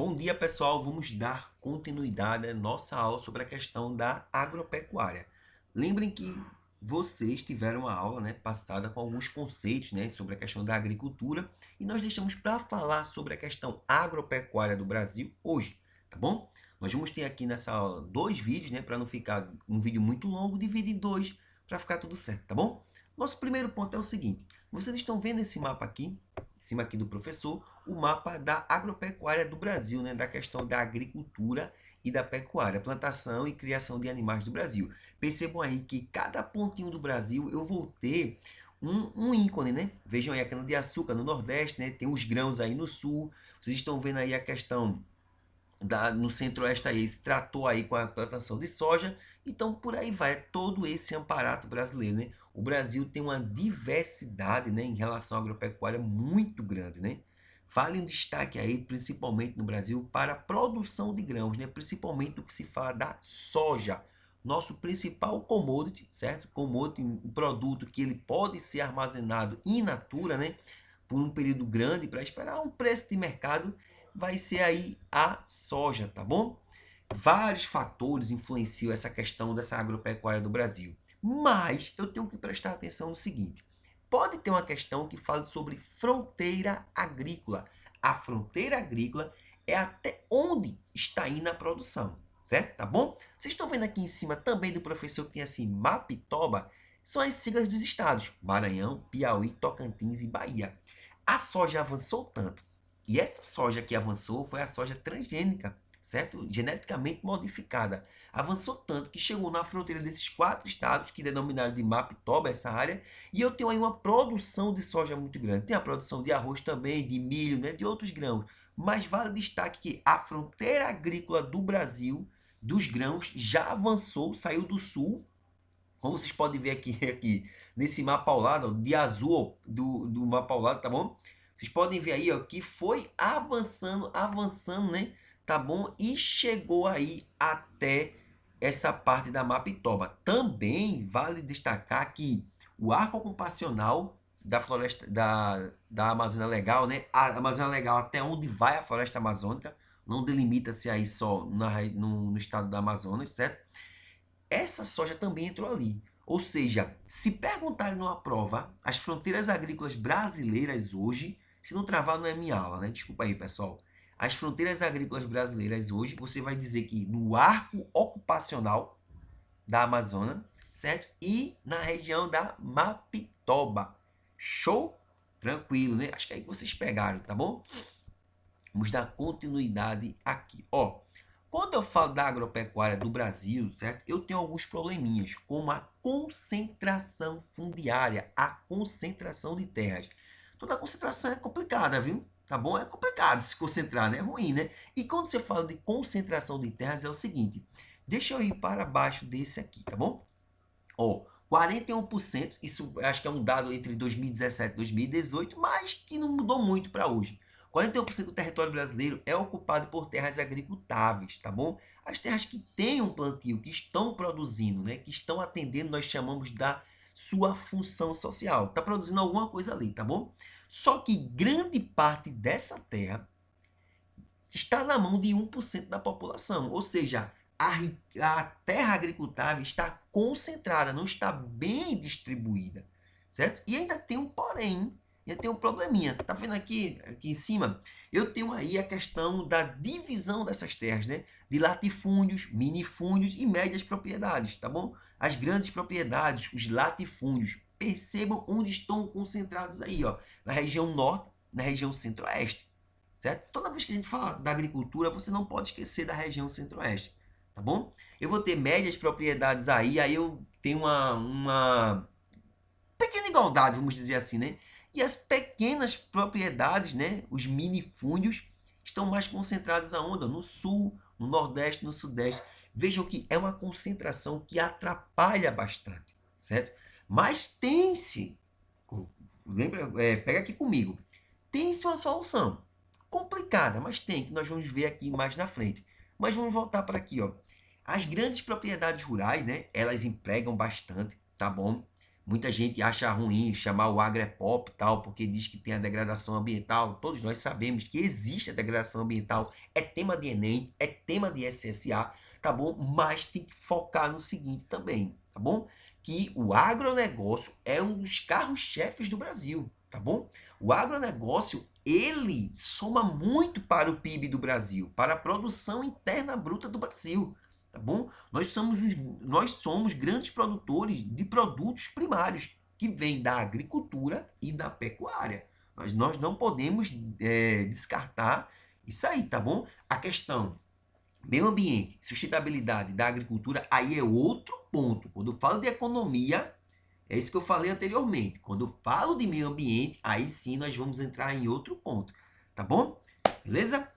Bom dia, pessoal. Vamos dar continuidade à nossa aula sobre a questão da agropecuária. Lembrem que vocês tiveram uma aula, passada com alguns conceitos, sobre a questão da agricultura e nós deixamos para falar sobre a questão agropecuária do Brasil hoje, tá bom? Nós vamos ter aqui nessa aula dois vídeos, para não ficar um vídeo muito longo, divide em dois para ficar tudo certo, tá bom? Nosso primeiro ponto é o seguinte: vocês estão vendo esse mapa aqui, em cima aqui do professor, o mapa da agropecuária do Brasil, da questão da agricultura e da pecuária, plantação e criação de animais do Brasil. Percebam aí que cada pontinho do Brasil eu vou ter um ícone, Vejam aí a cana-de-açúcar no Nordeste, tem os grãos aí no Sul. Vocês estão vendo aí a questão no Centro-Oeste aí, esse trator aí com a plantação de soja. Então, por aí vai, todo esse aparato brasileiro, O Brasil tem uma diversidade, em relação à agropecuária muito grande, Vale um destaque aí, principalmente no Brasil, para a produção de grãos, Principalmente o que se fala da soja. Nosso principal commodity, certo? Commodity, um produto que ele pode ser armazenado in natura, Por um período grande para esperar um preço de mercado, vai ser aí a soja, tá bom? Vários fatores influenciam essa questão dessa agropecuária do Brasil. Mas eu tenho que prestar atenção no seguinte: pode ter uma questão que fale sobre fronteira agrícola. A fronteira agrícola é até onde está indo a produção, certo? Tá bom? Vocês estão vendo aqui em cima também do professor que tem assim, Mapitoba, são as siglas dos estados: Maranhão, Piauí, Tocantins e Bahia. A soja avançou tanto, e essa soja que avançou foi a soja transgênica, certo? Geneticamente modificada. Avançou tanto que chegou na fronteira desses 4 estados, que denominaram de Mapitoba essa área, e eu tenho aí uma produção de soja muito grande. Tem a produção de arroz também, de milho, de outros grãos. Mas vale destaque que a fronteira agrícola do Brasil, dos grãos, já avançou, saiu do sul. Como vocês podem ver aqui nesse mapa ao lado, de azul do mapa ao lado, tá bom? Vocês podem ver aí, que foi avançando, tá bom? E chegou aí até essa parte da Mapitoba. Também vale destacar que o arco ocupacional da floresta da Amazônia Legal, A Amazônia Legal até onde vai a floresta amazônica, não delimita-se aí só no estado da Amazonas, certo? Essa soja também entrou ali. Ou seja, se perguntarem numa prova as fronteiras agrícolas brasileiras hoje, se não travar não é minha aula, Desculpa aí, pessoal. As fronteiras agrícolas brasileiras hoje, você vai dizer que no arco ocupacional da Amazônia, certo? E na região da Mapitoba. Show? Tranquilo, Acho que é aí que vocês pegaram, tá bom? Vamos dar continuidade aqui. Quando eu falo da agropecuária do Brasil, certo? Eu tenho alguns probleminhas, como a concentração fundiária, a concentração de terras. Toda concentração é complicada, viu? Tá bom? É complicado se concentrar, É ruim, E quando você fala de concentração de terras, é o seguinte. Deixa eu ir para baixo desse aqui, tá bom? 41%, isso acho que é um dado entre 2017 e 2018, mas que não mudou muito para hoje. 41% do território brasileiro é ocupado por terras agricultáveis, tá bom? As terras que têm um plantio, que estão produzindo, que estão atendendo, nós chamamos da sua função social. Está produzindo alguma coisa ali, tá bom? Só que grande parte dessa terra está na mão de 1% da população, ou seja, a terra agricultável está concentrada, não está bem distribuída, certo? E ainda tem um porém, ainda tem um probleminha. Tá vendo aqui em cima? Eu tenho aí a questão da divisão dessas terras, De latifúndios, minifúndios e médias propriedades, tá bom? As grandes propriedades, os latifúndios, percebam onde estão concentrados aí, na região norte, na região centro-oeste, certo? Toda vez que a gente fala da agricultura, você não pode esquecer da região centro-oeste, tá bom? Eu vou ter médias propriedades aí eu tenho uma pequena igualdade, vamos dizer assim, E as pequenas propriedades, os minifúndios, estão mais concentradas aonde? No sul, no nordeste, no sudeste. Vejam que é uma concentração que atrapalha bastante, certo? Mas tem-se, lembra, pega aqui comigo, tem-se uma solução. Complicada, mas tem, que nós vamos ver aqui mais na frente. Mas vamos voltar para aqui, As grandes propriedades rurais, elas empregam bastante, tá bom? Muita gente acha ruim chamar o agro é pop e tal, porque diz que tem a degradação ambiental. Todos nós sabemos que existe a degradação ambiental, é tema de Enem, é tema de SSA, tá bom? Mas tem que focar no seguinte também, tá bom? Que o agronegócio é um dos carros-chefes do Brasil, tá bom? O agronegócio, ele soma muito para o PIB do Brasil, para a produção interna bruta do Brasil, tá bom? Nós somos grandes produtores de produtos primários que vêm da agricultura e da pecuária. Nós não podemos descartar isso aí, tá bom? A questão meio ambiente, sustentabilidade da agricultura, aí é outro ponto. Quando eu falo de economia, é isso que eu falei anteriormente. Quando eu falo de meio ambiente, aí sim nós vamos entrar em outro ponto, tá bom? Beleza?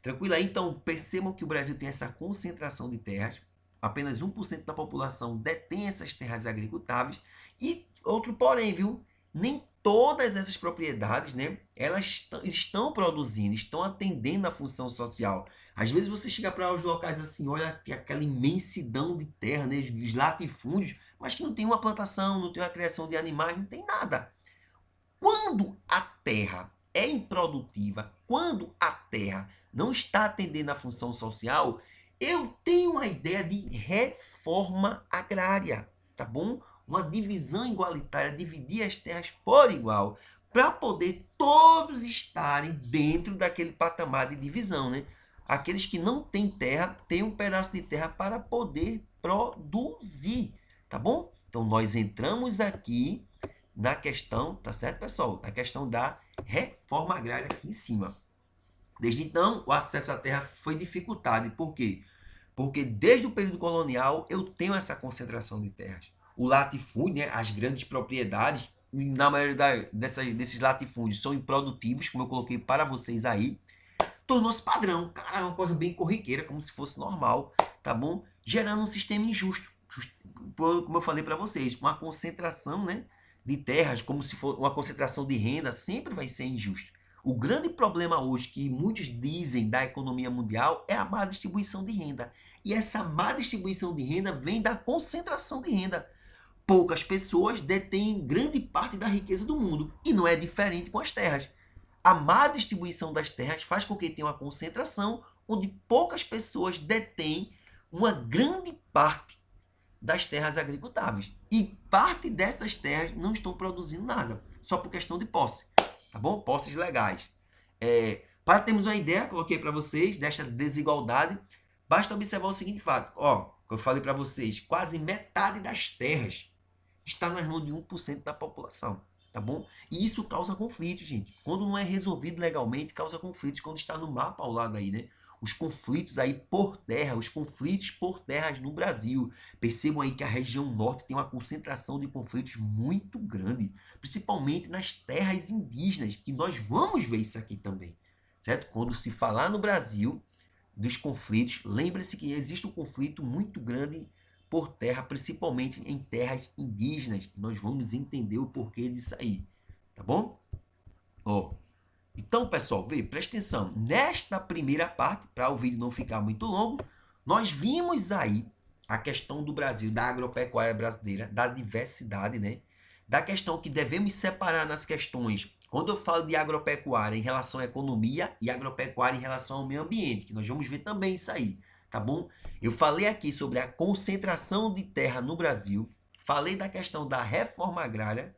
Tranquilo aí? Então, percebam que o Brasil tem essa concentração de terras. Apenas 1% da população detém essas terras agricultáveis. E outro porém, viu? Nem todas essas propriedades, né? Elas estão produzindo, estão atendendo a função social. Às vezes você chega para os locais assim, olha, tem aquela imensidão de terra, né? Os latifúndios, mas que não tem uma plantação, não tem uma criação de animais, não tem nada. Quando a terra é improdutiva, quando a terra não está atendendo à função social, eu tenho uma ideia de reforma agrária, tá bom? Uma divisão igualitária, dividir as terras por igual, para poder todos estarem dentro daquele patamar de divisão, né? Aqueles que não têm terra, têm um pedaço de terra para poder produzir, tá bom? Então, nós entramos aqui na questão, tá certo, pessoal? Na questão da reforma agrária aqui em cima. Desde então, o acesso à terra foi dificultado. E por quê? Porque desde o período colonial eu tenho essa concentração de terras. O latifúndio, né, as grandes propriedades, na maioria desses latifúndios são improdutivos, como eu coloquei para vocês aí, tornou-se padrão. Cara, é uma coisa bem corriqueira, como se fosse normal, tá bom? Gerando um sistema injusto. Como eu falei para vocês, uma concentração, né, de terras, como se for uma concentração de renda, sempre vai ser injusto. O grande problema hoje que muitos dizem da economia mundial é a má distribuição de renda. E essa má distribuição de renda vem da concentração de renda. Poucas pessoas detêm grande parte da riqueza do mundo. E não é diferente com as terras. A má distribuição das terras faz com que tenha uma concentração onde poucas pessoas detêm uma grande parte das terras agricultáveis. E parte dessas terras não estão produzindo nada, só por questão de posse, tá bom? Posses legais. Para termos uma ideia, coloquei para vocês desta desigualdade, basta observar o seguinte fato. Ó, que eu falei para vocês, quase metade das terras está nas mãos de 1% da população, tá bom? E isso causa conflitos, gente. Quando não é resolvido legalmente, causa conflitos. Quando está no mapa ao lado aí, né? Os conflitos aí por terra, os conflitos por terras no Brasil. Percebam aí que a região norte tem uma concentração de conflitos muito grande, principalmente nas terras indígenas, que nós vamos ver isso aqui também, certo? Quando se falar no Brasil dos conflitos, lembre-se que existe um conflito muito grande por terra, principalmente em terras indígenas. Nós vamos entender o porquê disso aí, tá bom? Ó, então, pessoal, presta atenção. Nesta primeira parte, para o vídeo não ficar muito longo, nós vimos aí a questão do Brasil, da agropecuária brasileira, da diversidade, né? Da questão que devemos separar nas questões, quando eu falo de agropecuária em relação à economia e agropecuária em relação ao meio ambiente, que nós vamos ver também isso aí, tá bom? Eu falei aqui sobre a concentração de terra no Brasil, falei da questão da reforma agrária,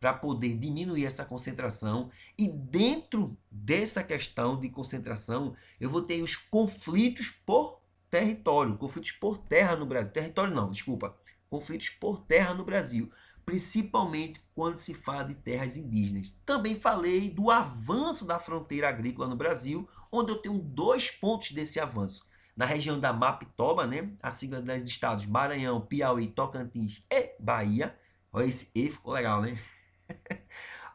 para poder diminuir essa concentração. E dentro dessa questão de concentração, eu vou ter os conflitos por território, conflitos por terra no Brasil. Território não, desculpa. Conflitos por terra no Brasil, principalmente quando se fala de terras indígenas. Também falei do avanço da fronteira agrícola no Brasil, onde eu tenho 2 pontos desse avanço. Na região da Mapitoba, né, a sigla dos estados Maranhão, Piauí, Tocantins e Bahia. Olha, esse E ficou legal, né?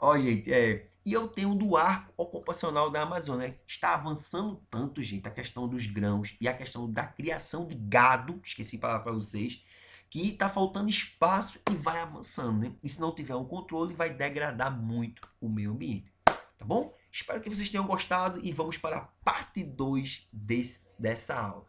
Ó, gente, e eu tenho do arco ocupacional da Amazônia, né? Está avançando tanto, gente, a questão dos grãos e a questão da criação de gado, esqueci de falar para vocês, que está faltando espaço e vai avançando, né? E se não tiver um controle, vai degradar muito o meio ambiente, tá bom? Espero que vocês tenham gostado e vamos para a parte 2 dessa aula.